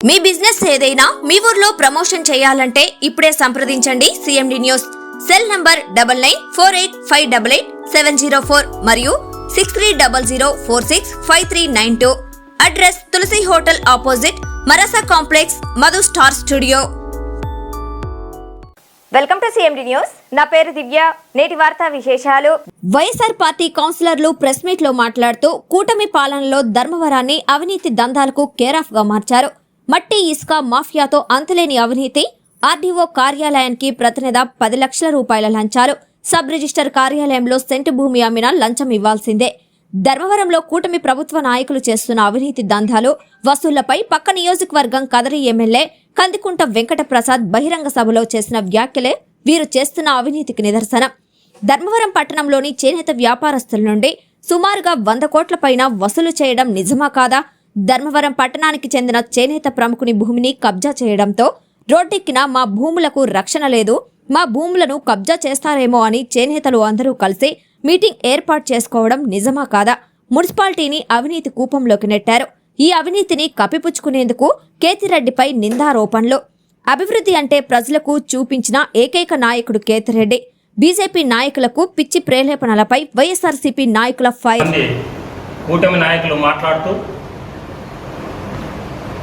మీ business ఏదైనా మీ ఊర్లో promotion చేయాలంటే ఇప్పుడే సంప్రదించండి సిఎండి న్యూస్. సెల్ నంబర్ 9948588704 మరియు 6300465392. అడ్రస్ తులసి హోటల్ ఆపోజిట్ మరాసా complex, Madhu star studio. Welcome to CMD news. నా పేరు దివ్య. నేటి వార్తా విశేషాలు. వైఎస్ఆర్ పార్టీ కౌన్సిలర్లు ప్రెస్ మీట్ లో మాట్లాడుతూ కూటమి పాలనలో ధర్మవరాన్ని అవినీతి దందాలకు కేరాఫ్ గా మార్చారు. మట్టి ఇసుక మాఫియాతో అంతులేని అవినీతి. ఆర్డీఓ కార్యాలయానికి ప్రతి నెల 10 లక్షల రూపాయల లంచాలు. సబ్ రిజిస్టర్ కార్యాలయంలో సెంటు భూమి అమ్మినా లంచం ఇవ్వాల్సిందే. ధర్మవరంలో కూటమి ప్రభుత్వ నాయకులు చేస్తున్న అవినీతి దందాలు, వసూళ్లపై పక్క నియోజకవర్గం కదరి ఎమ్మెల్యే కందికుంట వెంకటప్రసాద్ బహిరంగ సభలో చేసిన వ్యాఖ్యలే వీరు చేస్తున్న అవినీతికి నిదర్శనం. ధర్మవరం పట్టణంలోని చేనేత వ్యాపారస్తుల నుండి సుమారుగా 100 కోట్ల పైన వసూలు చేయడం నిజమా కాదా? ధర్మవరం పట్టణానికి చెందిన చేనేత ప్రముఖుని భూమిని కబ్జా చేయడంతో రోడ్డెక్కిన మా భూములకు రక్షణ లేదు, మా భూములను కబ్జా చేస్తారేమో అని చేనేతలు అందరూ కలిసి మీటింగ్ ఏర్పాటు చేసుకోవడం నిజమా కాదా? మున్సిపాలిటీని అవినీతి కూపంలోకి నెట్టారు. ఈ అవినీతిని కప్పిపుచ్చుకునేందుకు కేతిరెడ్డిపై నిందారోపణలు. అభివృద్ధి అంటే ప్రజలకు చూపించిన ఏకైక నాయకుడు కేతిరెడ్డి. బీజేపీ నాయకులకు పిచ్చి ప్రేరేపణలపై వైఎస్ఆర్సీపీ నాయకుల ఫైర్. కూటమి నాయకులు మాట్లాడుతూ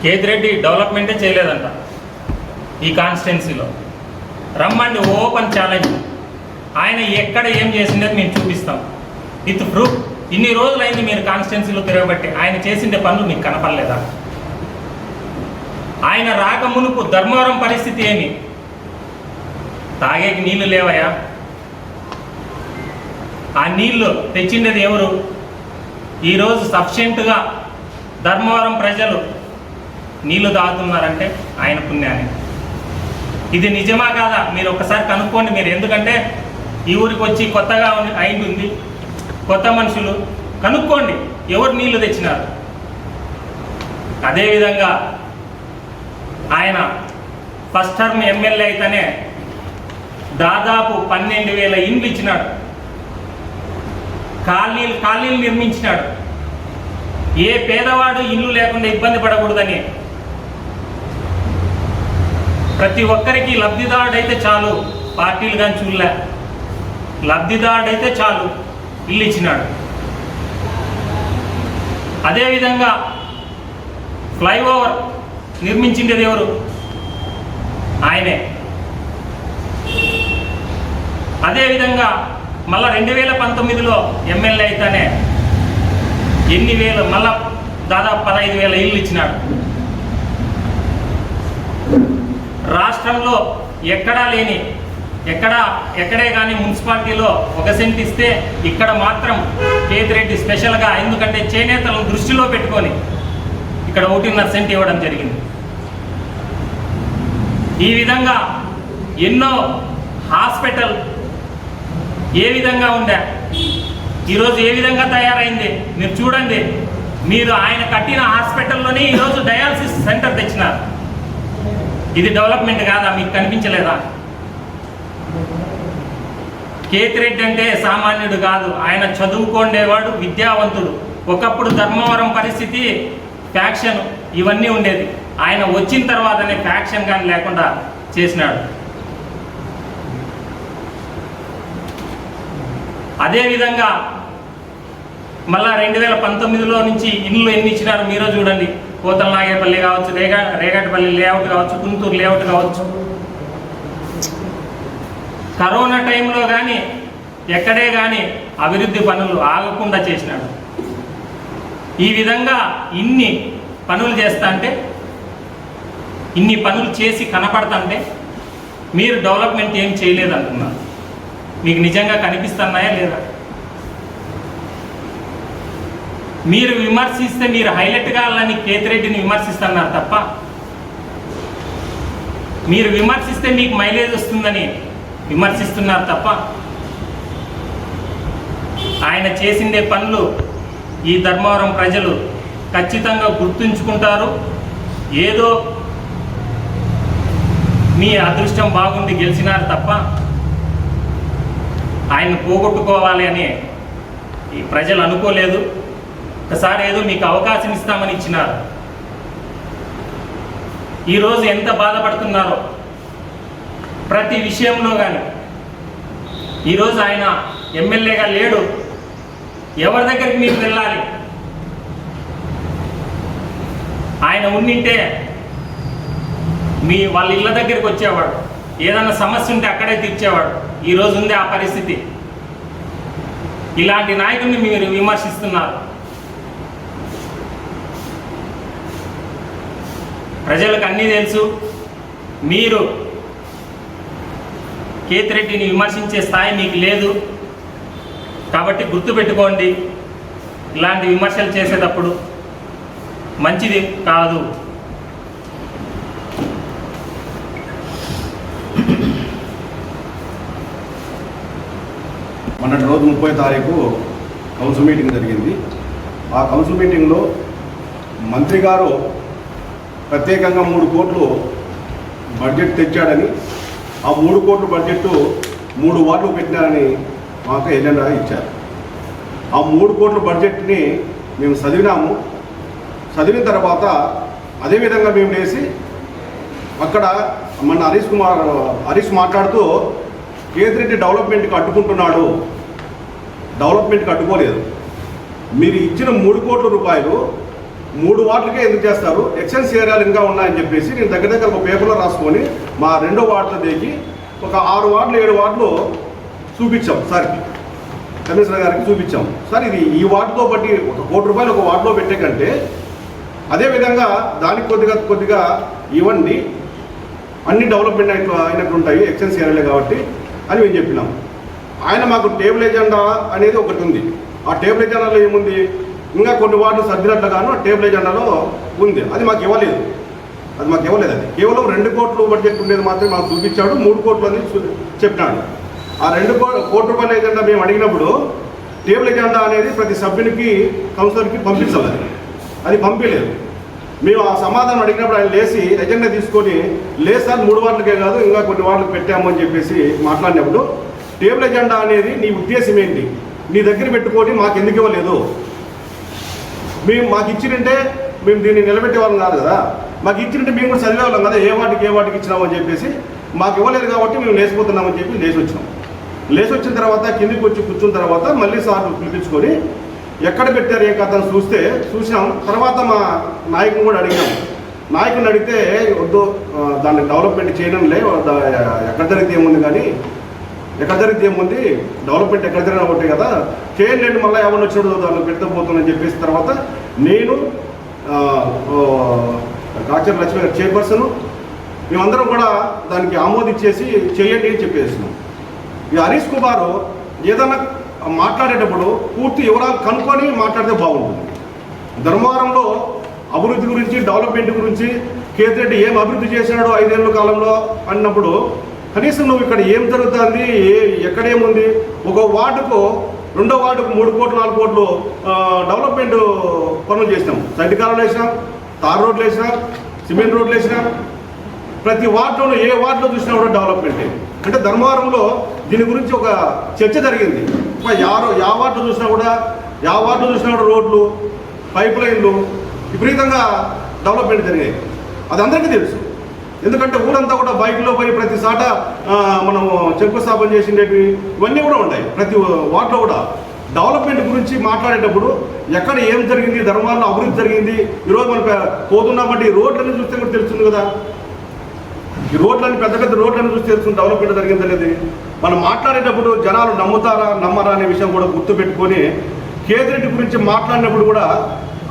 కేతిరెడ్డి డెవలప్మెంటే చేయలేదంట ఈ కాన్స్టిట్యున్సీలో. రమ్మండి, ఓపెన్ ఛాలెంజ్. ఆయన ఎక్కడ ఏం చేసిందే మేము చూపిస్తాం విత్ ప్రూఫ్. ఇన్ని రోజులైంది మీరు కాన్స్టిట్యున్సీలో తిరగబట్టి, ఆయన చేసిండే పనులు మీకు కనపడలేదా? ఆయన రాక మునుపు ధర్మవరం పరిస్థితి ఏమి? తాగేకి నీళ్లు లేవయా? ఆ నీళ్లు తెచ్చిండేది ఎవరు? ఈరోజు సఫిషియెంట్గా ధర్మవరం ప్రజలు నీళ్లు తాగుతున్నారంటే ఆయన పుణ్యాన్ని. ఇది నిజమా కాదా మీరు ఒకసారి కనుక్కోండి. మీరు ఎందుకంటే ఈ ఊరికి వచ్చి కొత్తగా అయింది, కొత్త మనుషులు కనుక్కోండి ఎవరు నీళ్లు తెచ్చినారు. అదేవిధంగా ఆయన ఫస్ట్ టర్మ్ ఎమ్మెల్యే అయితేనే దాదాపు 12,000 ఇండ్లు ఇచ్చినాడు, కాలనీలు నిర్మించినాడు. ఏ పేదవాడు ఇల్లు లేకుండా ఇబ్బంది పడకూడదని ప్రతి ఒక్కరికి లబ్ధిదారుడైతే చాలు, పార్టీలు కానీ చూడలే, లబ్ధిదారుడైతే చాలు ఇల్లు ఇచ్చినాడు. అదేవిధంగా ఫ్లైఓవర్ నిర్మించిండేది ఎవరు? ఆయనే. అదేవిధంగా మళ్ళా 2019లో ఎమ్మెల్యే అయితేనే ఎన్ని వేలు, మళ్ళా దాదాపు 15,000 ఇల్లు ఇచ్చినాడు. రాష్ట్రంలో ఎక్కడా లేని, ఎక్కడే కానీ మున్సిపాలిటీలో 1 సెంట్ ఇస్తే ఇక్కడ మాత్రం కేతిరెడ్డి స్పెషల్గా, ఎందుకంటే చేనేతలను దృష్టిలో పెట్టుకొని ఇక్కడ 1.5 సెంట్ ఇవ్వడం జరిగింది. ఈ విధంగా ఎన్నో హాస్పిటల్ ఏ విధంగా ఉండే, ఈరోజు ఏ విధంగా తయారైంది మీరు చూడండి. మీరు ఆయన కట్టిన హాస్పిటల్లోనే ఈరోజు డయాలసిస్ సెంటర్ తెచ్చినారు. ఇది డెవలప్మెంట్ కాదా? మీకు కనిపించలేదా? కేతిరెడ్డి అంటే సామాన్యుడు కాదు, ఆయన చదువుకోండేవాడు, విద్యావంతుడు. ఒకప్పుడు ధర్మవరం పరిస్థితి ఫ్యాక్షన్ ఇవన్నీ ఉండేది. ఆయన వచ్చిన తర్వాతనే ఫ్యాక్షన్ కానీ లేకుండా చేసినాడు. అదేవిధంగా మళ్ళా 2019లో నుంచి ఇండ్లు ఎన్ని ఇచ్చినారు మీరో చూడండి. కోతల నాగేపల్లి కావచ్చు, రేగటపల్లి లేఅవుట్ కావచ్చు, కుంతూరు లేఅవుట్ కావచ్చు. కరోనా టైంలో కానీ ఎక్కడే కానీ అభివృద్ధి పనులు ఆగకుండా చేసినాడు. ఈ విధంగా ఇన్ని పనులు చేస్తా అంటే, ఇన్ని పనులు చేసి కనపడతంటే మీరు డెవలప్మెంట్ ఏం చేయలేదంటున్నారు. మీకు నిజంగా కనిపిస్తున్నాయా లేదా? మీరు విమర్శిస్తే మీరు హైలైట్ కావాలని కేతిరెడ్డిని విమర్శిస్తున్నారు తప్ప, మీరు విమర్శిస్తే మీకు మైలేజ్ వస్తుందని విమర్శిస్తున్నారు తప్ప, ఆయన చేసిందే పనులు ఈ ధర్మవరం ప్రజలు ఖచ్చితంగా గుర్తుంచుకుంటారు. ఏదో మీ అదృష్టం బాగుండి గెలిచినారు తప్ప ఆయన పోగొట్టుకోవాలి అని ఈ ప్రజలు అనుకోలేదు. ఒకసారి ఏదో మీకు అవకాశం ఇస్తామని ఇచ్చినారు. ఈరోజు ఎంత బాధపడుతున్నారో ప్రతి విషయంలో. కానీ ఈరోజు ఆయన ఎమ్మెల్యేగా లేడు, ఎవరి దగ్గరికి మీరు వెళ్ళాలి? ఆయన ఉండింటే వాళ్ళ ఇళ్ళ దగ్గరికి వచ్చేవాడు, ఏదన్నా సమస్య ఉంటే అక్కడే తీర్చేవాడు. ఈరోజు ఉంది ఆ పరిస్థితి. ఇలాంటి నాయకుడిని మీరు విమర్శిస్తున్నారు. ప్రజలకు అన్నీ తెలుసు. మీరు కేతిరెడ్డిని విమర్శించే స్థాయి మీకు లేదు. కాబట్టి గుర్తుపెట్టుకోండి, ఇలాంటి విమర్శలు చేసేటప్పుడు మంచిది కాదు. మొన్నటి రోజు 30వ తారీఖు కౌన్సిల్ మీటింగ్ జరిగింది. ఆ కౌన్సిల్ మీటింగ్లో మంత్రి గారు ప్రత్యేకంగా 3 కోట్లు బడ్జెట్ తెచ్చాడని, ఆ 3 కోట్ల బడ్జెట్ 3 వార్డులు పెట్టినారని మాకు ఎజెండా ఇచ్చారు. ఆ 3 కోట్ల బడ్జెట్ని మేము చదివినాము. చదివిన తర్వాత అదేవిధంగా మేము లేచి అక్కడ మన హరీష్ మాట్లాడుతూ కేతిరెడ్డి డెవలప్మెంట్కి అడ్డుకుంటున్నాడు. డెవలప్మెంట్కి అడ్డుకోలేదు. మీరు ఇచ్చిన 3 కోట్ల రూపాయలు 3 వార్డులకే ఎందుకు చేస్తారు? ఎక్సెన్స్ ఏరియాలు ఇంకా ఉన్నాయని చెప్పేసి నేను దగ్గర ఒక పేపర్లో రాసుకొని మా 2వ వార్డులో దిగి ఒక 6 వార్డులు 7 వార్డులు చూపించాం సార్కి, కమిషనర్ గారికి చూపించాం. సార్ ఇది ఈ వార్డుతో బట్టి 1 కోటి రూపాయలు ఒక వార్డులో పెట్టే కంటే అదేవిధంగా దానికి కొద్దిగా ఇవ్వండి, అన్ని డెవలప్మెంట్ అయినట్లుంటాయి ఎక్సెన్స్ ఏరియాలే కాబట్టి అని మేము చెప్పినాం. ఆయన మాకు టేబుల్ ఎజెండా అనేది ఒకటి ఉంది. ఆ టేబుల్ ఎజెండాలో ఏముంది? ఇంకా కొన్ని వార్డులు సర్దినట్లుగాను ఆ టేబుల్ ఎజెండాలో ఉంది. అది మాకు ఇవ్వలేదు. అది కేవలం 2 కోట్లు బడ్జెట్ ఉండేది మాత్రమే మాకు చూపించాడు. 3 కోట్లు అని చెప్పినాడు. ఆ 2 కోట్ల రూపాయల ఎజెండా మేము అడిగినప్పుడు టేబుల్ ఎజెండా అనేది ప్రతి సభ్యునికి కౌన్సిలర్కి పంపించాలి. అది పంపించలేదు. మేము ఆ సమాధానం అడిగినప్పుడు ఆయన లేచి ఎజెండా తీసుకొని లేదు సార్ 3 వార్డులకే కాదు ఇంకా కొన్ని వార్డులకు పెట్టాము అని చెప్పేసి మాట్లాడినప్పుడు టేబుల్ ఎజెండా అనేది నీ ఉద్దేశం ఏంటి? నీ దగ్గర పెట్టుకొని మాకు ఎందుకు ఇవ్వలేదు? మాకు ఇచ్చినంటే మేము దీన్ని నిలబెట్టే వాళ్ళం కాదు కదా. మాకు ఇచ్చినంటే మేము కూడా చదివే వాళ్ళం కదా, ఏ వాటికి ఇచ్చినామని చెప్పేసి మాకు ఇవ్వలేదు కాబట్టి మేము లేచిపోతున్నామని చెప్పి లేచి వచ్చిన తర్వాత కిందికి వచ్చి కూర్చున్న తర్వాత మళ్ళీ సార్ పిలిపించుకొని ఎక్కడ పెట్టారు ఏ కథ చూసినాం. తర్వాత మా నాయకుని కూడా అడిగినాం. నాయకుని అడిగితే వద్దు దాన్ని డెవలప్మెంట్ చేయడంలే, ఎక్కడ జరిగితే ఏముంది కానీ డెవలప్మెంట్ ఎక్కడ జరిగినా ఒకటి కదా, చేయండి మళ్ళీ ఎవరిని వచ్చినప్పుడు దాన్ని పెట్టబోతుందని చెప్పేసి తర్వాత నేను డాక్టర్ లక్ష్మి గారు చైర్పర్సన్ మేమందరం కూడా దానికి ఆమోదించేసి చేయండి అని చెప్పేసినాం. ఈ హరీష్ కుమార్ ఏదన్నా మాట్లాడేటప్పుడు పూర్తి వివరాలు కనుక్కొని మాట్లాడితే బాగుంటుంది. ధర్మవరంలో అభివృద్ధి గురించి డెవలప్మెంట్ గురించి కేతిరెడ్డి ఏం అభివృద్ధి చేసినాడో 5 ఏళ్ళ కాలంలో అన్నప్పుడు కనీసం నువ్వు ఇక్కడ ఏం జరుగుతుంది, ఎక్కడేముంది, ఒక వార్డుకు 2వ వార్డుకు 3 కోట్లు 4 కోట్లు డెవలప్మెంట్ పనులు చేసినాం. సైడ్ కాలువలు వేసినాం, తార్ రోడ్లు వేసినాం, సిమెంట్ రోడ్లు వేసినాం. ప్రతి వార్డులో ఏ వార్డులో చూసినా కూడా డెవలప్మెంట్. అంటే ధర్మవరంలో దీని గురించి ఒక చర్చ జరిగింది. యా వార్డు చూసినా కూడా రోడ్లు, పైప్ లైన్లు విపరీతంగా డెవలప్మెంట్ జరిగాయి. అది అందరికీ తెలుసు. ఎందుకంటే ఊరంతా కూడా బైక్లో పోయి ప్రతి సాట మనం శంకుస్థాపన చేసినవి ఇవన్నీ కూడా ఉంటాయి. ప్రతి వార్డులో కూడా డెవలప్మెంట్ గురించి మాట్లాడేటప్పుడు ఎక్కడ ఏం జరిగింది, ధర్మాల్లో అభివృద్ధి జరిగింది, ఈరోజు మనం పోతున్నామంటే ఈ రోడ్లన్నీ చూస్తే కూడా తెలుస్తుంది కదా. ఈ రోడ్లన్నీ పెద్ద రోడ్లన్నీ చూస్తే తెలుస్తుంది డెవలప్మెంట్ జరిగిందనేది. మనం మాట్లాడేటప్పుడు జనాలు నమ్మరా అనే విషయం కూడా గుర్తుపెట్టుకొని కేతిరెడ్డి గురించి మాట్లాడినప్పుడు కూడా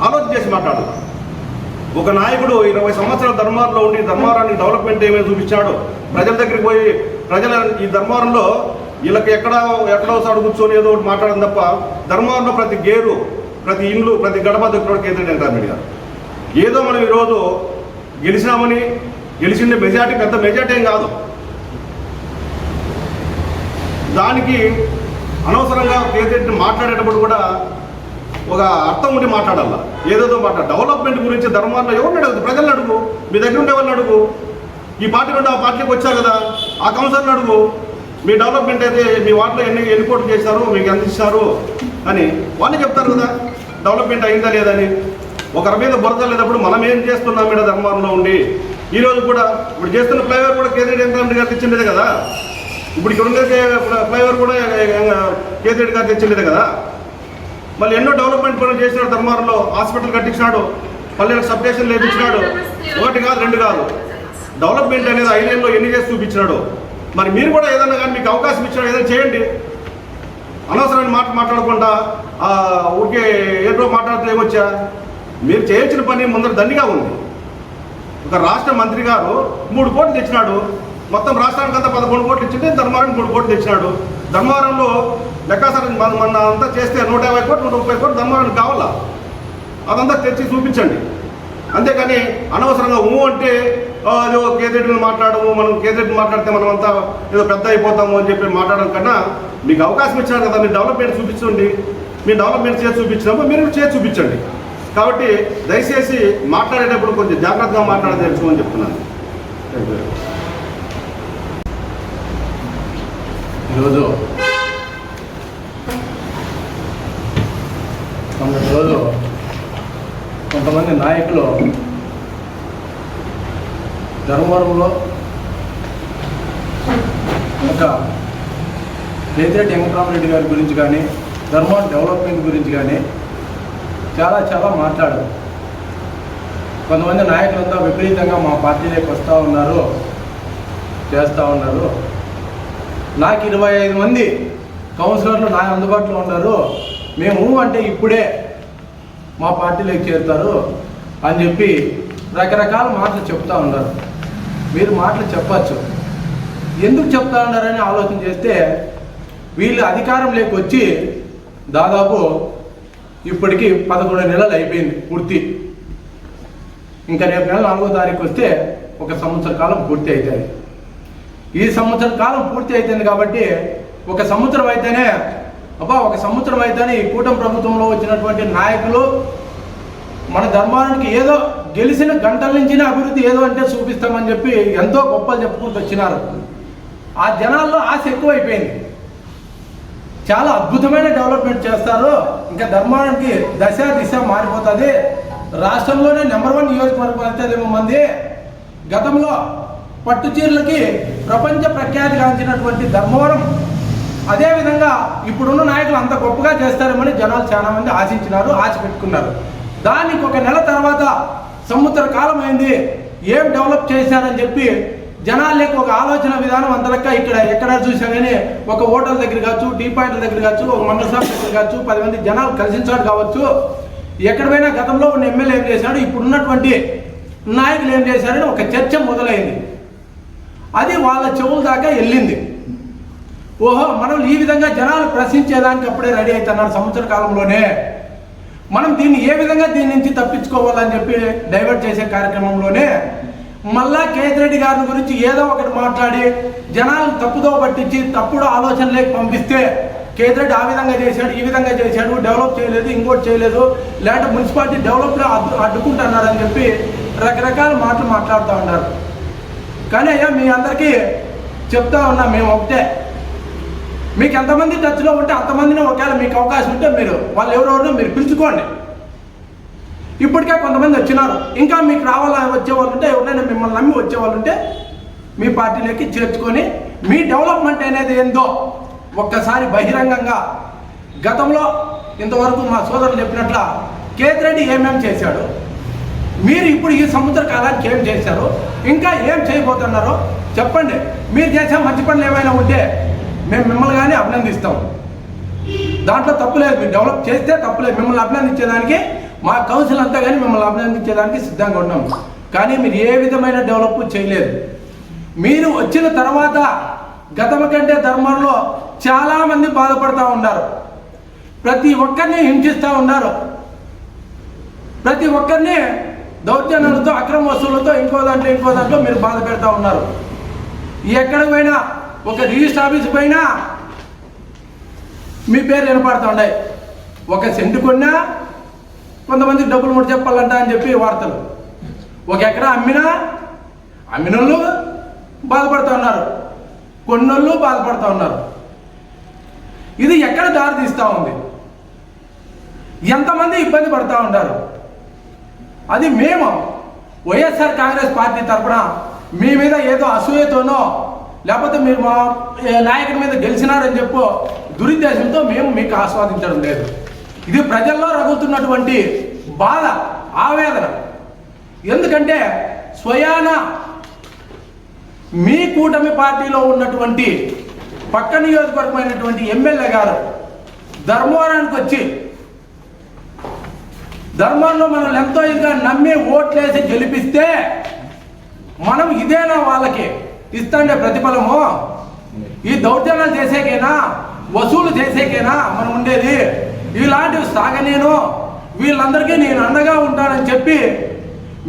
ఆలోచన చేసి మాట్లాడాలి. ఒక నాయకుడు 20 సంవత్సరాల ధర్మవరంలో ఉండి ధర్మవరాన్ని డెవలప్మెంట్ ఏమైనా చూపించాడు. ప్రజల దగ్గరికి పోయి ఈ ధర్మవరంలో వీళ్ళకి ఎక్కడో సాడు కూర్చొని ఏదో ఒకటి మాట్లాడడం తప్ప ధర్మవరంలో ప్రతి గేరు, ప్రతి ఇండ్లు, ప్రతి గడప దగ్గర కేతిరెడ్డి వెంకటరామిరెడ్డి గారు. ఏదో మనం ఈరోజు గెలిచిండే మెజార్టీ పెద్ద మెజార్టీ ఏం కాదు. దానికి అనవసరంగా కేతిరెడ్డి మాట్లాడేటప్పుడు కూడా ఒక అర్థం ఉండి మాట్లాడాల. ఏదేదో డెవలప్మెంట్ గురించి ధర్మాల్లో ఎవరిని అడుగుతుంది? ప్రజలను అడుగు, మీ దగ్గర ఉండే వాళ్ళని అడుగు. ఈ పార్టీ నుండి ఆ పార్టీకి వచ్చారు కదా, ఆ కౌన్సిలర్ని అడుగు. మీ డెవలప్మెంట్ అయితే మీ వార్డులో ఎన్ని కోట్లు చేశారు, మీకు ఎంత ఇచ్చారు అని వాళ్ళు చెప్తారు కదా డెవలప్మెంట్ అయిందా లేదని. ఒకరి మీద బురద లేనప్పుడు మనం ఏం చేస్తున్నాం ఇక్కడ ధర్మవరంలో ఉండి ఈరోజు కూడా ఇప్పుడు చేస్తున్న ఫ్లైఓవర్ కూడా కేతిరెడ్డి వెంకటరెడ్డి గారు తెచ్చిండేదే కదా. ఇప్పుడు ఇక్కడ ఉండే ఫ్లైఓవర్ కూడా కేతిరెడ్డి గారు తెచ్చిండేదే కదా. మళ్ళీ ఎన్నో డెవలప్మెంట్ పనులు చేసినాడు. ధర్మవరంలో హాస్పిటల్ కట్టించినాడు, పల్లెలకు సబ్ స్టేషన్ లేపించినాడు. ఒకటి కాదు, రెండు కాదు. డెవలప్మెంట్ అనేది 5 ఏళ్ళలో ఎన్ని చేసి చూపించినాడు. మరి మీరు కూడా ఏదన్నా కానీ మీకు అవకాశం ఇచ్చినా ఏదైనా చేయండి. అనవసరమైన మాట్లాడకుండా ఊరికే ఏదో మాట్లాడితే ఏమొచ్చా. మీరు చేయించిన పని ముందర దండిగా ఉంది. ఒక రాష్ట్ర మంత్రి గారు 3 కోట్లు తెచ్చినాడు. మొత్తం రాష్ట్రానికి అంతా 11 కోట్లు ఇచ్చింటే ధర్మవరం 3 కోట్లు తెచ్చినాడు. ధర్మవరంలో లెక్కాసారి మన అంతా చేస్తే 150 కోట్లు 130 కోట్లు ధర్మవరానికి కావాలా. అదంతా తెచ్చి చూపించండి. అంతేకాని అనవసరంగా అంటే అదో కేతిరెడ్డిని మాట్లాడము, మనం కేతిరెడ్డిని మాట్లాడితే మనం అంతా ఏదో పెద్ద అయిపోతాము అని చెప్పి మాట్లాడడం కన్నా మీకు అవకాశం ఇచ్చారు కదా, మీరు డెవలప్మెంట్ చూపించండి. మీరు డెవలప్మెంట్ చేసి చూపించినప్పుడు మీరు చేసి చూపించండి. కాబట్టి దయచేసి మాట్లాడేటప్పుడు కొంచెం జాగ్రత్తగా మాట్లాడేది తెలుసుకోమని చెప్తున్నాను. ఈరోజు కొంతమంది నాయకులు ధర్మవరంలో ఒక కేతిరెడ్డి వెంకటరామరెడ్డి గారి గురించి కానీ ధర్మవరం డెవలప్మెంట్ గురించి కానీ చాలా మాట్లాడారు. కొంతమంది నాయకులంతా విపరీతంగా మా పార్టీలోకి వస్తూ ఉన్నారు, చేస్తూ ఉన్నారు. నాకు 25 మంది కౌన్సిలర్లు నా అందుబాటులో ఉన్నారు, మేము అంటే ఇప్పుడే మా పార్టీలోకి చేరుతారు అని చెప్పి రకరకాల మాటలు చెప్తూ ఉన్నారు. మీరు మాటలు చెప్పచ్చు, ఎందుకు చెప్తా ఉన్నారని ఆలోచన చేస్తే వీళ్ళు అధికారంలోకి వచ్చి దాదాపు ఇప్పటికి 11 నెలలు అయిపోయింది పూర్తి. ఇంకా రేపు నెల 4వ తారీఖు వస్తే 1 సంవత్సర కాలం పూర్తి అవుతుంది. ఈ సంవత్సర కాలం పూర్తి అవుతుంది కాబట్టి 1 సంవత్సరం అయితేనే 1 సంవత్సరం అయితేనే ఈ కూటమి ప్రభుత్వంలో వచ్చినటువంటి నాయకులు మన ధర్మానికి ఏదో గెలిచిన గంటల నుంచి అభివృద్ధి ఏదో అంటే చూపిస్తామని చెప్పి ఎంతో గొప్పలు చెప్పుకుంటూ వచ్చినారు. ఆ జనాల్లో ఆశ ఎక్కువైపోయింది. చాలా అద్భుతమైన డెవలప్మెంట్ చేస్తారు, ఇంకా ధర్మానికి దిశ మారిపోతుంది, రాష్ట్రంలోనే నెంబర్ 1 నియోజకవర్గం అవుతుందేమో మంది. గతంలో పట్టు చీరలకి ప్రపంచ ప్రఖ్యాతిగాంచినటువంటి ధర్మవరం అదేవిధంగా ఇప్పుడున్న నాయకులు అంత గొప్పగా చేస్తారేమని జనాలు చాలా మంది ఆశించినారు, ఆశ పెట్టుకున్నారు. దానికి 1 నెల తర్వాత సంవత్సర కాలం అయింది, ఏం డెవలప్ చేశారని చెప్పి జనాలకి ఒక ఆలోచన విధానం అంతలక్క ఎక్కడ చూసా కానీ ఒక హోటల్ దగ్గర కావచ్చు, టీ పాయింట్ల దగ్గర కావచ్చు, ఒక మండల షాప్ దగ్గర కావచ్చు, 10 మంది జనాలు కలిసించాడు కావచ్చు, ఎక్కడైనా గతంలో ఉన్న ఎమ్మెల్యే ఏం చేశాడు, ఇప్పుడున్నటువంటి నాయకులు ఏం చేశారని ఒక చర్చ మొదలైంది. అది వాళ్ళ చెవుల దాకా వెళ్ళింది. ఓహో, మనం ఈ విధంగా జనాలు ప్రశ్నించేదానికి అప్పుడే రెడీ అవుతున్నారు. సంవత్సర కాలంలోనే మనం దీన్ని ఏ విధంగా దీని నుంచి తప్పించుకోవాలని చెప్పి డైవర్ట్ చేసే కార్యక్రమంలోనే మళ్ళా కేతిరెడ్డి గారి గురించి ఏదో ఒకటి మాట్లాడి జనాలను తప్పుదో పట్టించి తప్పుడు ఆలోచనలేకి పంపిస్తే కేతిరెడ్డి ఆ విధంగా చేశాడు, ఈ విధంగా చేశాడు, డెవలప్ చేయలేదు, ఇంకోటి చేయలేదు, లేదంటే మున్సిపాలిటీ డెవలప్లో అడ్డుకుంటున్నారని చెప్పి రకరకాల మాటలు మాట్లాడుతూ ఉన్నారు. కానీ అయ్యా మీ అందరికీ చెప్తా ఉన్నా, మేము ఒకటే, మీకు ఎంతమంది టచ్లో ఉంటే అంతమందిని ఒకవేళ మీకు అవకాశం ఉంటే మీరు వాళ్ళు ఎవరెవరినో మీరు పిలుచుకోండి. ఇప్పటికే కొంతమంది వచ్చినారు, ఇంకా మీకు వచ్చేవాళ్ళు ఉంటే ఎవరైనా మిమ్మల్ని నమ్మి వచ్చేవాళ్ళు ఉంటే మీ పార్టీలోకి చేర్చుకొని మీ డెవలప్మెంట్ అనేది ఏందో ఒక్కసారి బహిరంగంగా గతంలో ఇంతవరకు మా సోదరులు చెప్పినట్ల కేతిరెడ్డి ఏమేమి చేశాడు, మీరు ఇప్పుడు ఈ సంవత్సర కాలానికి ఏం చేశారు, ఇంకా ఏం చేయబోతున్నారో చెప్పండి. మీరు చేసే మంచి పనులు ఏమైనా ఉంటే మేము మిమ్మల్ని కానీ అభినందిస్తాం, దాంట్లో తప్పులేదు. మీరు డెవలప్ చేస్తే తప్పులేదు, మిమ్మల్ని అభినందించేదానికి మా కౌన్సిల్ అంతా కానీ మిమ్మల్ని అభినందించేదానికి సిద్ధంగా ఉన్నాం. కానీ మీరు ఏ విధమైన డెవలప్ చేయలేదు. మీరు వచ్చిన తర్వాత గతం కంటే ధర్మంలో చాలామంది బాధపడుతూ ఉన్నారు, ప్రతి ఒక్కరిని హింసిస్తూ ఉన్నారు, ప్రతి ఒక్కరిని దౌర్జన్యాలతో అక్రమ వస్తువులతో ఇంకో దాంట్లో మీరు బాధ పెడతా ఉన్నారు. ఎక్కడికి పోయినా ఒక రిజిస్టర్ ఆఫీస్ పోయినా మీ పేరు వినపడుతూ ఉన్నాయి. ఒక సెంటు కొన్నా కొంతమందికి డబ్బులు ముడి చెప్పాలంట అని చెప్పి వార్తలు. ఒక ఎకరా అమ్మినోళ్ళు బాధపడుతూ ఉన్నారు, కొన్నోళ్ళు బాధపడుతూ ఉన్నారు. ఇది ఎక్కడ దారి తీస్తూ ఉంది, ఎంతమంది ఇబ్బంది పడుతూ ఉంటారు. అది మేము వైఎస్ఆర్ కాంగ్రెస్ పార్టీ తరఫున మీ మీద ఏదో అసూయతోనో లేకపోతే మీరు మా నాయకుడి మీద గెలిచినారని చెప్పో దురుద్దేశంతో మేము మీకు ఆస్వాదించడం లేదు. ఇది ప్రజల్లో రగులుతున్నటువంటి బాధ, ఆవేదన. ఎందుకంటే స్వయాన మీ కూటమి పార్టీలో ఉన్నటువంటి పక్క నియోజకవర్గమైనటువంటి ఎమ్మెల్యే గారు ధర్మవరానికి వచ్చి ధర్మంలో మనం ఎంతో ఇదిగా నమ్మి ఓట్లేసి గెలిపిస్తే మనం ఇదేనా వాళ్ళకి ఇస్తాండే ప్రతిఫలము? ఈ దౌర్జన్యాలు చేసేకేనా, వసూలు చేసేకేనా మనం ఉండేది? ఇలాంటివి సాగనేను, వీళ్ళందరికీ నేను అండగా ఉంటానని చెప్పి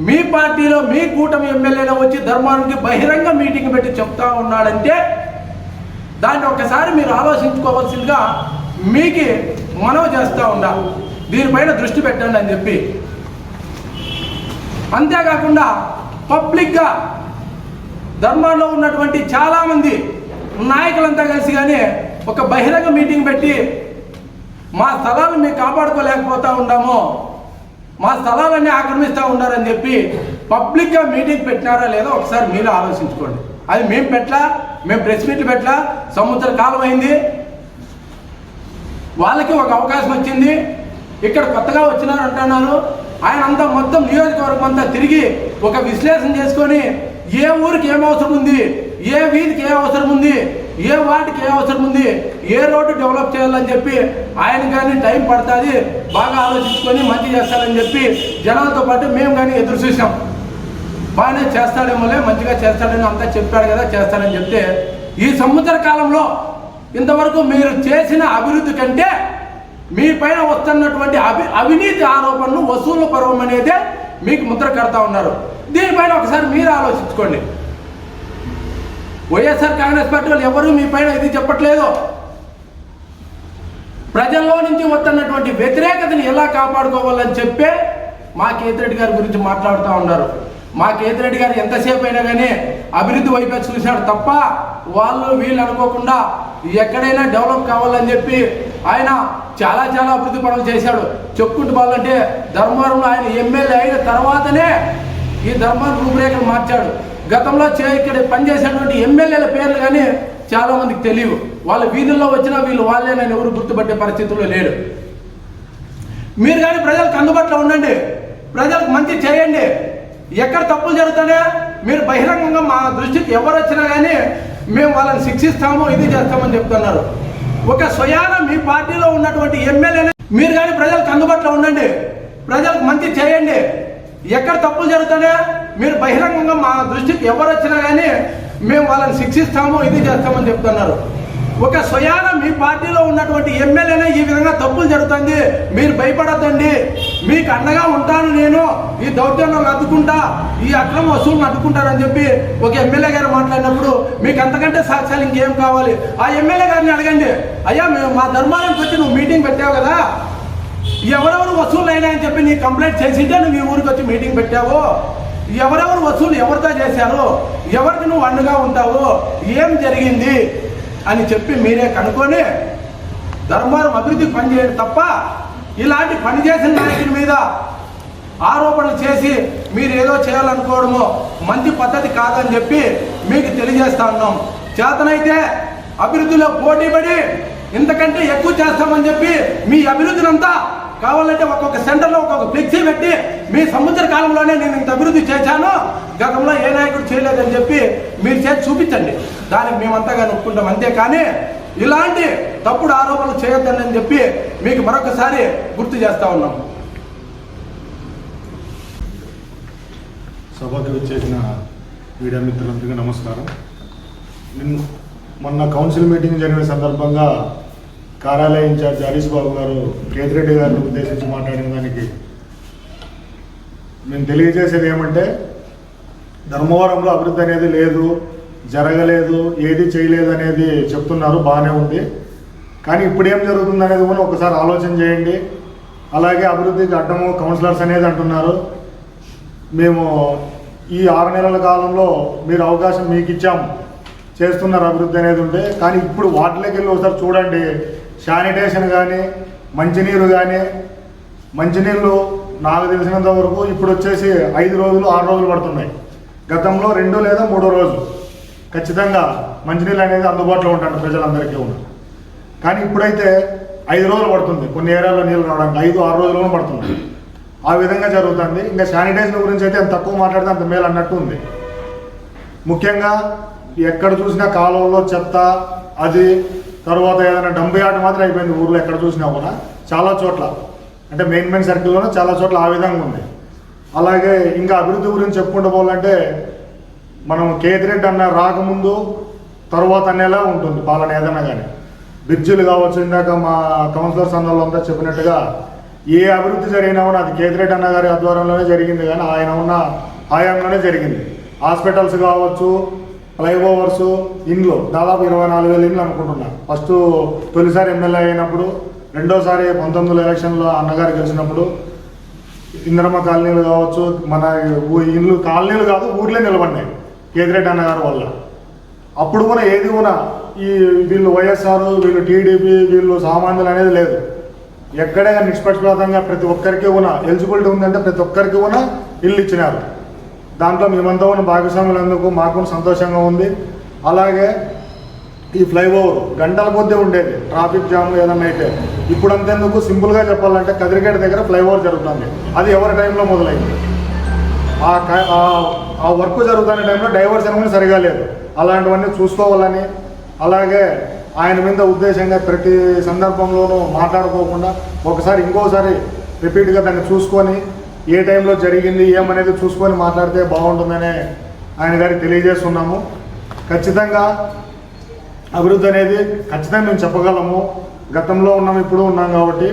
మీ పార్టీలో మీ కూటమి ఎమ్మెల్యేలో వచ్చి ధర్మానికి బహిరంగ మీటింగ్ పెట్టి చెప్తా ఉన్నాడంటే దాన్ని ఒక్కసారి మీరు ఆలోచించుకోవాల్సిందిగా మీకు మనవి చేస్తూ ఉన్నా. దీనిపైన దృష్టి పెట్టండి అని చెప్పి. అంతేకాకుండా పబ్లిక్గా ధర్మాల్లో ఉన్నటువంటి చాలామంది నాయకులంతా కలిసి కానీ ఒక బహిరంగ మీటింగ్ పెట్టి మా స్థలాలను మేము కాపాడుకోలేకపోతూ ఉన్నాము, మా స్థలాలన్నీ ఆక్రమిస్తూ ఉన్నారని చెప్పి పబ్లిక్గా మీటింగ్ పెట్టినారా లేదో ఒకసారి మీరు ఆలోచించుకోండి. అది మేము పెట్టలా, మేము ప్రెస్ మీట్లు పెట్టలా, సంవత్సర కాలం అయింది. వాళ్ళకి ఒక అవకాశం వచ్చింది, ఇక్కడ కొత్తగా వచ్చినారు అంటున్నారు. ఆయన అంతా మొత్తం నియోజకవర్గం అంతా తిరిగి ఒక విశ్లేషణ చేసుకొని ఏ ఊరికి ఏం అవసరం ఉంది, ఏ వీధికి ఏ అవసరం ఉంది, ఏ వార్డుకి ఏ అవసరం ఉంది, ఏ రోడ్డు డెవలప్ చేయాలని చెప్పి ఆయన కానీ టైం పడుతుంది, బాగా ఆలోచించుకొని మంచి చేస్తారని చెప్పి జనాలతో పాటు మేము కానీ ఎదురు చూసాం. బాగానే చేస్తాడేమోలే, మంచిగా చేస్తాడని అంతా చెప్పాడు కదా, చేస్తాడని చెప్తే ఈ సంవత్సర కాలంలో ఇంతవరకు మీరు చేసిన అభివృద్ధి కంటే మీ పైన వస్తున్నటువంటి అవినీతి ఆరోపణలు వసూలు పర్వం అనేదే మీకు ముద్ర కడతా ఉన్నారు. దీనిపైన ఒకసారి మీరు ఆలోచించుకోండి. వైఎస్ఆర్ కాంగ్రెస్ పార్టీ వాళ్ళు ఎవరు మీ పైన ఇది చెప్పట్లేదు. ప్రజల్లో నుంచి వస్తున్నటువంటి వ్యతిరేకతని ఎలా కాపాడుకోవాలని చెప్పే మా కేతిరెడ్డి గారి గురించి మాట్లాడుతూ ఉన్నారు. మా కేతిరెడ్డి గారు ఎంతసేపు అయినా కానీ అభివృద్ధి వైపే చూశాడు తప్ప వాళ్ళు వీళ్ళు అనుకోకుండా ఎక్కడైనా డెవలప్ కావాలని చెప్పి ఆయన చాలా చాలా అభివృద్ధి పనులు చేశాడు. చెప్పుకుంటూ పోవాలంటే ధర్మవరంలో ఆయన ఎమ్మెల్యే అయిన తర్వాతనే ఈ ధర్మవరం రూపురేఖలు మార్చాడు. గతంలో ఇక్కడ పనిచేసినటువంటి ఎమ్మెల్యేల పేర్లు కానీ చాలా మందికి తెలియవు. వాళ్ళ వీధుల్లో వచ్చినా వీళ్ళు వాళ్ళేనని ఎవరు గుర్తుపట్టే పరిస్థితుల్లో లేడు. మీరు కానీ ప్రజలకు అందుబాటులో ఉండండి, ప్రజలకు మంచి చేయండి. ఎక్కడ తప్పులు జరుగుతానే మీరు బహిరంగంగా మా దృష్టికి ఎవరు వచ్చినా కానీ మేము వాళ్ళని శిక్షిస్తాము, ఇది చేస్తామని చెప్తున్నారు. ఒక స్వయాన మీ పార్టీలో ఉన్నటువంటి ఎమ్మెల్యేని మీరు కానీ ప్రజలకు అందుబాటులో ఉండండి, ప్రజలకు మంచి చేయండి. ఎక్కడ తప్పులు జరుగుతానే మీరు బహిరంగంగా మా దృష్టికి ఎవరు వచ్చినా కానీ మేము వాళ్ళని శిక్షిస్తాము, ఇది చేస్తామని చెప్తున్నారు. ఒక స్వయాన మీ పార్టీలో ఉన్నటువంటి ఎమ్మెల్యేనే ఈ విధంగా తప్పులు జరుగుతుంది, మీరు భయపడద్దండి, మీకు అండగా ఉంటాను నేను, ఈ దౌర్జన్యం అడ్డుకుంటా, ఈ అక్రమ వసూలను అడ్డుకుంటారని చెప్పి ఒక ఎమ్మెల్యే గారు మాట్లాడినప్పుడు మీకు అంతకంటే సాక్ష్యాలు ఇంకేం కావాలి? ఆ ఎమ్మెల్యే గారిని అడగండి, అయ్యా మేము మా ధర్మానికి వచ్చి నువ్వు మీటింగ్ పెట్టావు కదా, ఎవరెవరు వసూలు అయినాయని చెప్పి నీ కంప్లైంట్ చేసింటే నువ్వు ఈ ఊరికి వచ్చి మీటింగ్ పెట్టావు, ఎవరెవరు వసూలు ఎవరితో చేశారు, ఎవరికి నువ్వు అండగా ఉంటావు, ఏం జరిగింది అని చెప్పి మీరే కనుక్కొని ధర్మవరం అభివృద్ధికి పనిచేయండి తప్ప ఇలాంటి పనిచేసిన నాయకుడి మీద ఆరోపణలు చేసి మీరు ఏదో చేయాలనుకోవడమో మంచి పద్ధతి కాదని చెప్పి మీకు తెలియజేస్తా ఉన్నాం. చేతనైతే అభివృద్ధిలో పోటీపడి ఇంతకంటే ఎక్కువ చేస్తామని చెప్పి మీ అభివృద్ధిని అంతా కావాలంటే ఒక్కొక్క సెంటర్లో ఒక్కొక్క ఫ్లెక్సీ పెట్టి మీ సంవత్సర కాలంలోనే నేను ఇంత అభివృద్ధి చేశాను, గతంలో ఏ నాయకుడు చేయలేదని చెప్పి మీరు చేసి చూపించండి, దానికి మేమంతగా ఒప్పుకుంటాం. అంతేకాని ఇలాంటి తప్పుడు ఆరోపణలు చేయొద్దని అని చెప్పి మీకు మరొకసారి గుర్తు చేస్తా ఉన్నాం. సభకు వచ్చేసిన మీడియా మిత్రులందరికీ నమస్కారం. మొన్న కౌన్సిల్ మీటింగ్ జరిగిన సందర్భంగా కార్యాలయ ఇన్ఛార్జ్ హరీష్ బాబు గారు కేతిరెడ్డి గారిని ఉద్దేశించి మాట్లాడిన దానికి మేము తెలియజేసేది ఏమంటే, ధర్మవరంలో అభివృద్ధి అనేది లేదు, జరగలేదు, ఏది చేయలేదు అనేది చెప్తున్నారు, బాగానే ఉంది. కానీ ఇప్పుడు ఏం జరుగుతుంది అనేది కూడా ఒకసారి ఆలోచన చేయండి. అలాగే అభివృద్ధికి అడ్డము కౌన్సిలర్స్ అనేది అంటున్నారు. మేము ఈ 6 నెలల కాలంలో మీరు అవకాశం మీకు ఇచ్చాం, చేస్తున్నారు అభివృద్ధి అనేది ఉంటే, కానీ ఇప్పుడు వాటిలోకి వెళ్ళి ఒకసారి చూడండి. శానిటేషన్ కానీ మంచినీరు కానీ, మంచినీళ్ళు నాకు తెలిసినంత వరకు ఇప్పుడు వచ్చేసి 5 రోజులు 6 రోజులు పడుతున్నాయి. గతంలో 2 లేదా 3 రోజులు ఖచ్చితంగా మంచినీళ్ళు అనేది అందుబాటులో ఉంటాయి ప్రజలందరికీ ఉన్న. కానీ ఇప్పుడైతే 5 రోజులు పడుతుంది, కొన్ని ఏరియాలో నీళ్ళు రావడానికి 5-6 రోజులు పడుతుంది. ఆ విధంగా జరుగుతుంది. ఇంకా శానిటైజేషన్ గురించి అయితే ఎంత తక్కువ మాట్లాడితే అంత మేలు అన్నట్టు ఉంది. ముఖ్యంగా ఎక్కడ చూసినా కాలువల్లో చెత్త, అది తర్వాత ఏదైనా డంప్ యార్డ్ మాత్రం అయిపోయింది ఊర్లో. ఎక్కడ చూసినా కూడా చాలా చోట్ల, అంటే మెయిన్ సర్కిల్లోనే చాలా చోట్ల ఆ విధంగా ఉంది. అలాగే ఇంకా అభివృద్ధి గురించి చెప్పుకుంటూ పోవాలంటే మనం కేతిరెడ్డి అన్న రాకముందు తర్వాత అనేలా ఉంటుంది పాలన ఏదైనా కానీ. బ్రిడ్జిలు కావచ్చు, ఇందాక మా కౌన్సిలర్స్ అన్నోళ్ళు అంతా చెప్పినట్టుగా ఏ అభివృద్ధి జరిగినా కూడా అది కేతిరెడ్డి అన్న గారి ఆధ్వర్యంలోనే జరిగింది, కానీ ఆయన ఉన్న హయాంలోనే జరిగింది. హాస్పిటల్స్ కావచ్చు, ఫ్లైఓవర్స్, ఇండ్లు దాదాపు 24,000 ఇండ్లు అనుకుంటున్నా. ఫస్ట్ తొలిసారి ఎమ్మెల్యే అయినప్పుడు, రెండోసారి 19 ఎలక్షన్లో అన్నగారు గెలిచినప్పుడు ఇంద్రమ్మ కాలనీలు కావచ్చు, మన ఇండ్లు కాలనీలు కాదు ఊర్లే నిలబడినాయి కేతిరెడ్డి అన్నగారు వల్ల. అప్పుడు కూడా ఏది కూడా ఈ వీళ్ళు వైఎస్ఆర్, వీళ్ళు టీడీపీ, వీళ్ళు సామాన్యులు అనేది లేదు. ఎక్కడే నిష్పక్షపాతంగా ప్రతి ఒక్కరికి కూడా ఎలిజిబిలిటీ ఉందంటే ప్రతి ఒక్కరికి కూడా ఇల్లు ఇచ్చినారు. దాంట్లో మేమంతా ఉన్న భాగస్వాములందుకు మాకు సంతోషంగా ఉంది. అలాగే ఈ ఫ్లైఓవర్ గంటల కొద్దీ ఉండేది, ట్రాఫిక్ జామ్ ఏదన్నా అయితే. ఇప్పుడు అంతేందుకు సింపుల్గా చెప్పాలంటే కదిరిగేట దగ్గర ఫ్లైఓవర్ జరుగుతుంది. అది ఎవరి టైంలో మొదలైంది. ఆ వర్క్ జరుగుతున్న టైంలో డైవర్షన్ కూడా సరిగా లేదు. అలాంటివన్నీ చూసుకోవాలని, అలాగే ఆయన మీద ఉద్దేశంగా ప్రతి సందర్భంలోనూ మాట్లాడుకోకుండా ఒకసారి ఇంకోసారి రిపీట్గా దాన్ని చూసుకొని ఏ టైంలో జరిగింది ఏమనేది చూసుకొని మాట్లాడితే బాగుంటుందనే ఆయన గారికి తెలియజేస్తున్నాము. ఖచ్చితంగా అభివృద్ధి అనేది ఖచ్చితంగా మేము చెప్పగలము. గతంలో ఉన్నాం, ఇప్పుడు ఉన్నాం కాబట్టి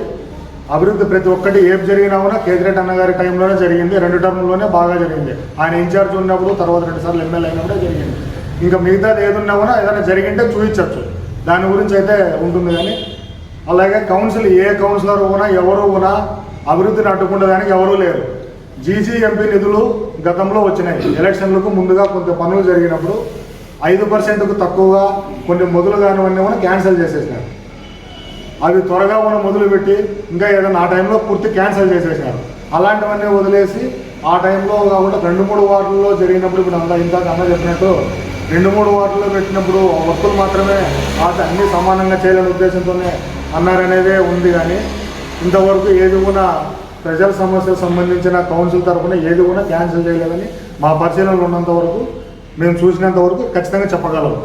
అభివృద్ధి ప్రతి ఒక్కటి ఏం జరిగినా కూడా కేతిరెడ్డి అన్నగారి టైంలోనే జరిగింది. 2 టర్మ్లోనే బాగా జరిగింది. ఆయన ఇన్ఛార్జ్ ఉన్నప్పుడు, తర్వాత 2 సార్లు ఎమ్మెల్యే అయినప్పుడే జరిగింది. ఇంకా మిగతాది ఏదున్నా కూడా ఏదైనా జరిగింటే చూపించవచ్చు, దాని గురించి అయితే ఉంటుంది. కానీ అలాగే ఏ కౌన్సిలర్ కూడా ఎవరు కూడా అభివృద్ధిని అడ్డుకునేదానికి ఎవరూ లేరు. జీజీఎంపీ నిధులు గతంలో వచ్చినాయి. ఎలక్షన్లకు ముందుగా కొంత పనులు జరిగినప్పుడు 5%కు తక్కువగా కొన్ని మొదలు కానివన్నీ కూడా క్యాన్సిల్ చేసేసినారు. అవి త్వరగా ఉన్న మొదలుపెట్టి ఇంకా ఏదైనా ఆ టైంలో పూర్తి క్యాన్సిల్ చేసేసినారు. అలాంటివన్నీ వదిలేసి ఆ టైంలో కాకుండా 2-3 వార్డుల్లో జరిగినప్పుడు, ఇప్పుడు ఇందాక అన్న చెప్పినట్టు 2-3 వార్డుల్లో పెట్టినప్పుడు వర్కులు మాత్రమే అన్నీ సమానంగా చేయాలనే ఉద్దేశంతోనే అన్నారనేదే ఉంది. కానీ ఇంతవరకు ఏది కూడా ప్రజల సమస్యలకు సంబంధించిన కౌన్సిల్ తరఫున ఏది కూడా క్యాన్సిల్ చేయలేదని మా పరిశీలనలో ఉన్నంత వరకు, మేము చూసినంత వరకు ఖచ్చితంగా చెప్పగలము.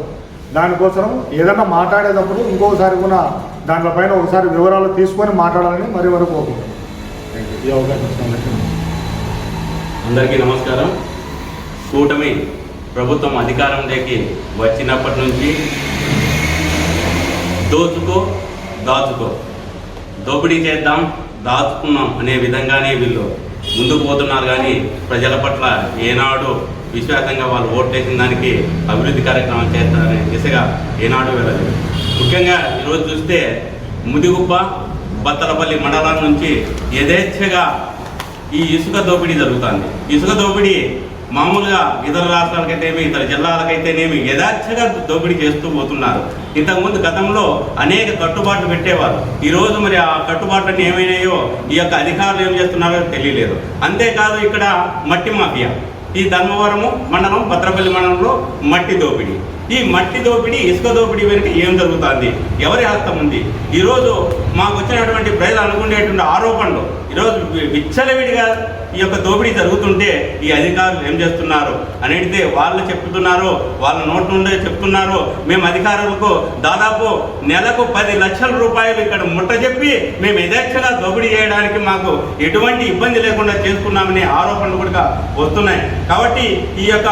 దానికోసం ఏదన్నా మాట్లాడేటప్పుడు ఇంకోసారి కూడా దాంట్లపైన ఒకసారి వివరాలు తీసుకొని మాట్లాడాలని మరి వరకు కోరుకుంటున్నాం. ఈ అవకాశం ఇచ్చినందుకు అందరికీ నమస్కారం. కూటమి ప్రభుత్వం అధికారంలోకి వచ్చినప్పటి నుంచి దోచుకో దాచుకో, దోపిడీ చేద్దాం దాచుకున్నాం అనే విధంగానే వీళ్ళు ముందుకు పోతున్నారు. కానీ ప్రజల పట్ల ఏనాడు విశ్వాసంగా వాళ్ళు ఓట్లేసిన దానికి అభివృద్ధి కార్యక్రమాలు చేస్తారనే దిశగా ఏనాడు వెళ్ళలేదు. ముఖ్యంగా ఈరోజు చూస్తే ముదిగుప్ప, బత్తలపల్లి మండలాల నుంచి యథేచ్ఛగా ఈ ఇసుక దోపిడీ జరుగుతుంది. ఇసుక దోపిడీ మామూలుగా ఇతర రాష్ట్రాలకైతేనేమి, ఇతర జిల్లాలకైతేనేమి యథార్థంగా దోపిడీ చేస్తూ పోతున్నారు. ఇంతకుముందు గతంలో అనేక కట్టుబాట్లు పెట్టేవారు. ఈరోజు మరి ఆ కట్టుబాట్లన్నీ ఏమైనాయో ఈ యొక్క అధికారులు ఏం చేస్తున్నారో తెలియలేదు. అంతేకాదు ఇక్కడ మట్టి మాఫియా, ఈ ధర్మవరము మండలం, భద్రపల్లి మండలంలో మట్టి దోపిడీ. ఈ మట్టి దోపిడీ, ఇసుక దోపిడీ వెనుక ఏం జరుగుతుంది, ఎవరి హస్తం ఉంది? ఈరోజు మాకు వచ్చినటువంటి ప్రజలు అనుకునేటువంటి ఆరోపణలు ఈరోజు విచ్చలవిడిగా ఈ యొక్క దోపిడీ జరుగుతుంటే ఈ అధికారులు ఏం చేస్తున్నారు అనేది వాళ్ళు చెప్తున్నారు, వాళ్ళ నోటి నుండే చెప్తున్నారు. మేము అధికారులకు దాదాపు నెలకు 10 లక్షల రూపాయలు ఇక్కడ ముట్ట చెప్పి మేము యథేచ్ఛగా దోపిడీ చేయడానికి మాకు ఎటువంటి ఇబ్బంది లేకుండా చేసుకున్నామనే ఆరోపణలు కూడా వస్తున్నాయి. కాబట్టి ఈ యొక్క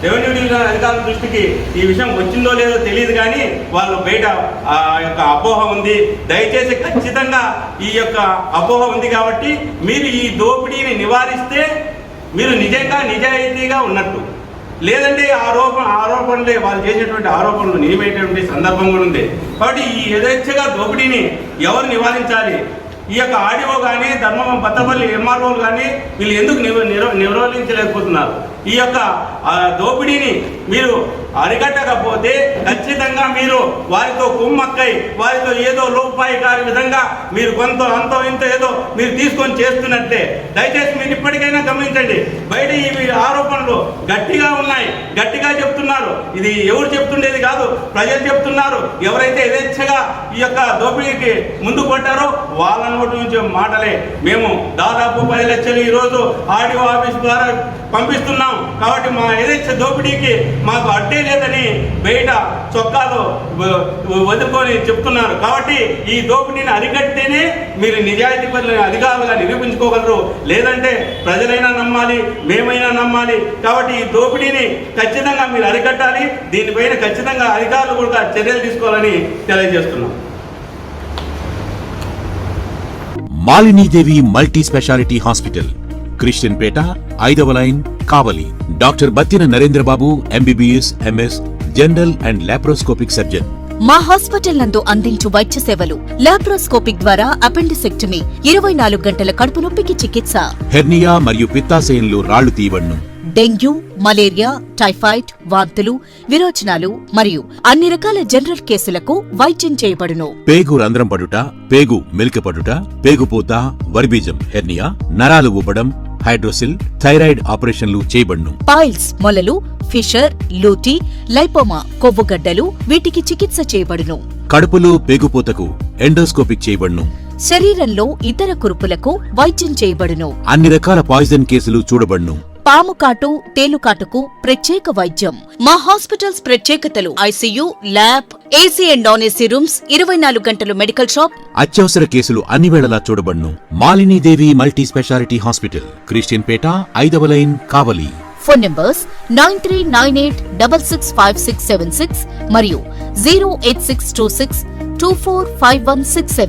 రెవెన్యూ డివిజన్ అధికారుల దృష్టికి ఈ విషయం వచ్చిందో లేదో తెలియదు, కానీ వాళ్ళు బయట ఆ యొక్క అపోహ ఉంది. దయచేసి ఖచ్చితంగా ఈ యొక్క అపోహ ఉంది కాబట్టి మీరు ఈ దోపిడీని నివారిస్తే మీరు నిజంగా నిజాయితీగా ఉన్నట్టు. లేదంటే ఆరోపణలే వాళ్ళు చేసేటువంటి ఆరోపణలు నియమేటువంటి సందర్భం కూడా ఉంది. కాబట్టి ఈ యథేచ్ఛగా దోపిడీని ఎవరు నివారించాలి? ఈ యొక్క ఆడియో కానీ, ధర్మవరం బత్తపల్లి ఎంఆర్ఓలు కానీ వీళ్ళు ఎందుకు నిర్వహించలేకపోతున్నారు? ఈ యొక్క దోపిడీని మీరు అరికట్టకపోతే ఖచ్చితంగా మీరు వారితో కుమ్మక్కై వారితో ఏదో లోపాయికారి విధంగా మీరు కొంత అంతో ఇంత ఏదో మీరు తీసుకొని చేస్తున్నట్టే. దయచేసి మీరు ఇప్పటికైనా గమనించండి. బయట ఈ ఆరోపణలు గట్టిగా ఉన్నాయి, గట్టిగా చెప్తున్నారు. ఇది ఎవరు చెప్తుండేది కాదు, ప్రజలు చెప్తున్నారు. ఎవరైతే యథేచ్ఛగా ఈ యొక్క దోపిడీకి ముందు కొట్టారో వాళ్ళ నోటి నుంచి మాటలే. మేము దాదాపు 10 లక్షలు ఈరోజు ఆర్డీఓ ఆఫీస్ ద్వారా పంపిస్తున్నాం. కాబట్టి మా యథేచ్ఛ దోపిడీకి మాకు అడ్డే లేదని బయట చొక్కాలు వదులుకొని చెప్తున్నారు. కాబట్టి ఈ దోపిడీని అరికడితేనే మీరు నిజాయితీ పరులైన అధికారులుగా నిరూపించుకోగలరు. లేదంటే ప్రజలైనా నమ్మాలి, మేమైనా నమ్మాలి. కాబట్టి ఈ దోపిడీని ఖచ్చితంగా మీరు అరికట్టాలి. దీనిపైన ఖచ్చితంగా అధికారులు కూడా చర్యలు తీసుకోవాలని తెలియజేస్తున్నాం. Malinidevi multi speciality hospital, Christian Peta, 5వ line, Kavali. Doctor Battina Narendrababu, MBBS, MS, general and laparoscopic surgeon. మా హాస్పిటల్ నందు అందించు వైద్య సేవలు: లాప్రోస్కోపిక్ ద్వారా అపెండిసెక్టమీ, 24 గంటల కడుపు నొప్పికి చికిత్స, హెర్నియా మరియు పిత్తాశయంలో రాళ్లు తీయబడును, డెంగ్యూ, మలేరియా, టైఫాయిడ్, వాంతులు, విరోచనాలు మరియు అన్ని రకాల జనరల్ కేసులకు వైద్యం చేయబడును. పేగు రంధ్రం పడుట, పేగు మెలికపడుట, పేగుపూత, వర్బీజం, హెర్నియా, నరాలు ఊపడం, హైడ్రోసిల్, థైరాయిడ్ ఆపరేషన్లు చేయబడును. పైల్స్, మొలలు, ఫిషర్, లూటీ, లైపోమా, కొవ్వుగడ్డలు, వీటికి చికిత్స చేయబడును. కడుపులో పేగుపూతకు ఎండోస్కోపిక్ చేయబడును. శరీరంలో ఇతర కురుపులకు వైద్యం చేయబడును. అన్ని రకాల పాయిజన్ కేసులు చూడబడును. పాము కాటు, తేలుకాటుకు ప్రత్యేక వైద్యం. మా హాస్పిటల్స్ ప్రత్యేకతలు: ICU, lab, AC and non AC rooms, 24 గంటలు మెడికల్ షాప్. అత్యవసర కేసులు అన్ని వేళలా చూడబడును. Malinidevi multi speciality hospital, Christian Peta, 5వ లైన్, కావలి. ఫోన్ నంబర్స్ 9398665676 మరియు 08626245167.